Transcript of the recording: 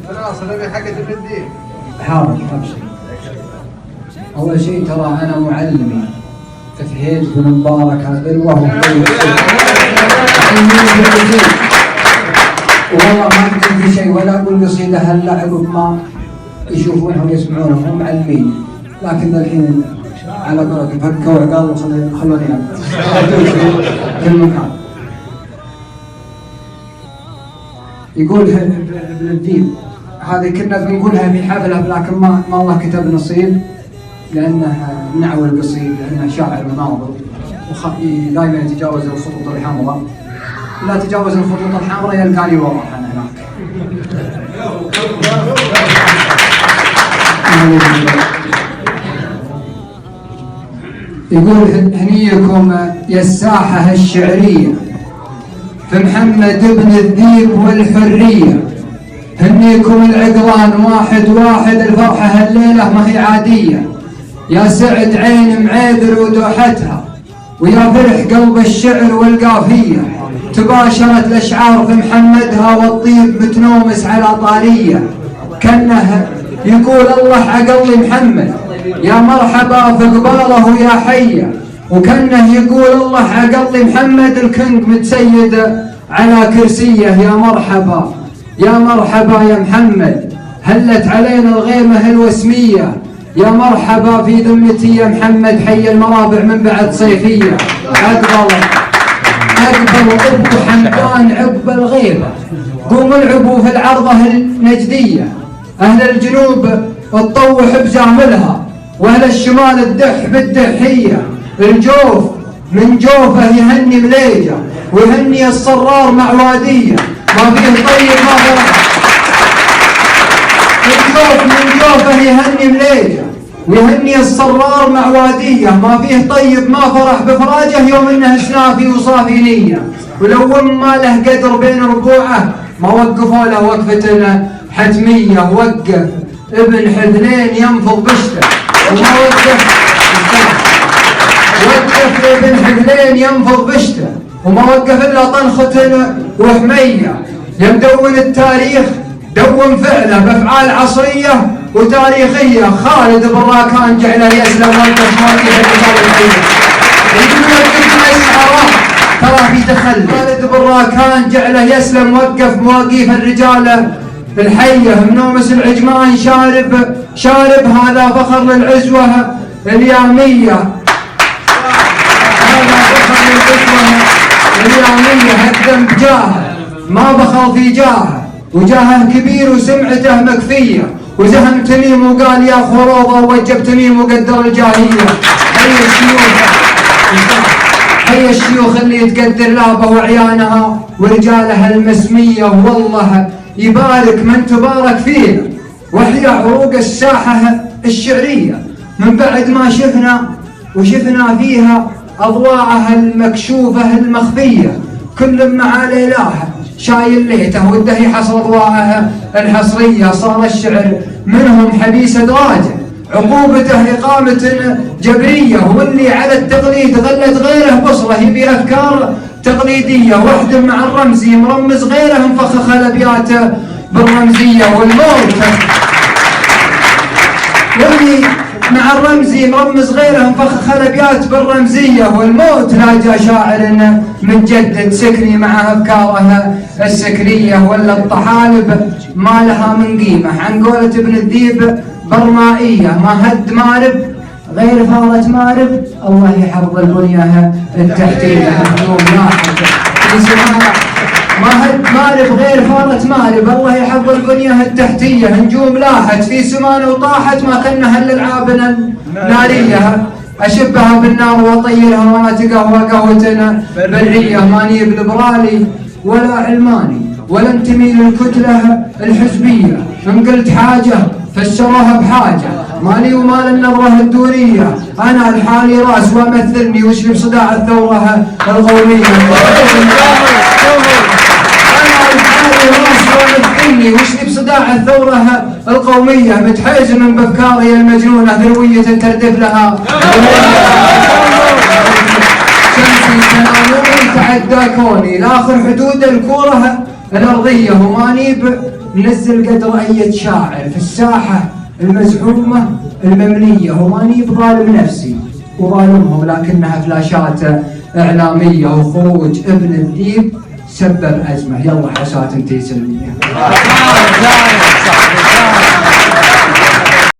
خلاص انا حقة ابن الدين. حاضر ابشر. اول شيء ترى انا معلمي تفهيج بن مبارك هذا وهو والله ما كتب في شيء ولا اقول قصيده هلا عقب ما يشوفونها ويسمعونها هم معلمين، لكن الحين على قولتهم فكوا وقالوا خلوني في المكان. يقول ابن الدين هذه كنا بنقولها في حفله لكن ما الله كتب نصيب لانه نعوى القصيد لانه شاعر وناظر دائما يتجاوز الخطوط الحمراء، لا تجاوز الخطوط الحمراء يلقاني واضح انا هناك. يقول هنيكم يا الساحة الشعرية في محمد بن الذيب والحرية، هنيكم العقلان واحد واحد الفرحة هالليلة ما هي عادية، يا سعد عين معيذر ودوحتها ويا فرح قلب الشعر والقافية، تباشرت الأشعار في محمدها والطيب متنومس على طارية، كأنه يقول الله عقلي محمد يا مرحبا في قباله يا حية، وكأنه يقول الله عقلي محمد الكنج متسيد على كرسيه، يا مرحبا يا مرحبا يا محمد هلت علينا الغيمة الوسمية، يا مرحبا في ذمتي يا محمد حي المرابع من بعد صيفية، أقبل أبو حمدان عقب الغيبة، قوموا العبوا في العرضة النجدية، أهل الجنوب الطوح بجاملها وأهل الشمال الدح بالدحية، الجوف من جوفه يهني مليجة ويهني الصرار مع وادية، ما فيه طيب ما فرح، الجوف من جوفه يهني مليجة ويهني الصرار مع وادية، ما فيه طيب ما فرح بفراجه يوم انه سنافي وصافي نية، ولو ما له قدر بين ربوعه ما وقفوا له وقفة حتمية، وقف ابن حذلين ينفض بشته وما وقف ابن حذلين ينفض بشته وما وقف الا طنخة وحمية، يا مدون التاريخ دون فعله بافعال عصريه وتاريخيه، خالد بن راكان جعله يسلم وقف مواقف الرجال الحيه، يقول مسحره ترى في تخلي، خالد بن راكان جعله يسلم وقف مواقف الرجال الحيه، منومس العجمان شارب هذا فخر للعزوه الياميه، هذا فخر للعزوه الياميه، هدم بجاهه ما بخل في جاهه وجاهه كبير وسمعته مكفيه، وزهم تميم وقال يا خروضه ووجب تميم وقدر الجاهيه، حي الشيوخ اللي تقدر لابه وعيانها ورجالها المسميه، والله يبارك من تبارك فينا وحيا عروق الساحه الشعريه، من بعد ما شفنا فيها اضواءها المكشوفه المخفيه، كل مع ليلاها شايل ليته وده يحصر اضواءها الحصريه، صار الشعر منهم حبيس ادراجه، عقوبته اقامه جبريه، واللي على التقليد غلت غيره بصره يبي افكار تقليديه، وحده مع الرمزي مرمز غيره مفخخ الابيات بالرمزيه، والموت واللي مع الرمزي مرمز غيره مفخخ الابيات بالرمزيه، والموت لاجا شاعر متجدد سكري مع افكاره السكريه، ولا الطحالب ما لها من قيمه، عن قولة ابن الذيب برمائيه، ما هد مارب غير فارة مارب، الله يحفظ البنيه التحتيه، ما هد مارب غير فارة مارب، الله يحفظ البنيه التحتيه، نجوم لاحت في سمان وطاحت ما كنها الالعاب ناريه، اشبها بالنار واطيرها وانا تقهوى قهوتنا بريه، ماني بلبرالي ولا علماني ولا انتمي للكتله الحزبيه، ان قلت حاجه فسروها بحاجه، مالي ومال النظره الدونيه، انا الحالي راس وامثلني وش لي بصداع الثوره القوميه، وش لي بصداع الثورة القومية، متحيز من بافكاري المجنونة ذروية تردف لها شمسي تناموني تعدى كوني لاخر حدود الكورة الأرضية وماني ننزل قدر أي شاعر في الساحة المزحومة الممنية، وماني بظالم نفسي وظالمهم، لكنها فلاشات إعلامية وخروج ابن الذيب سبب أزمة. يلا حسات انتي سلمية.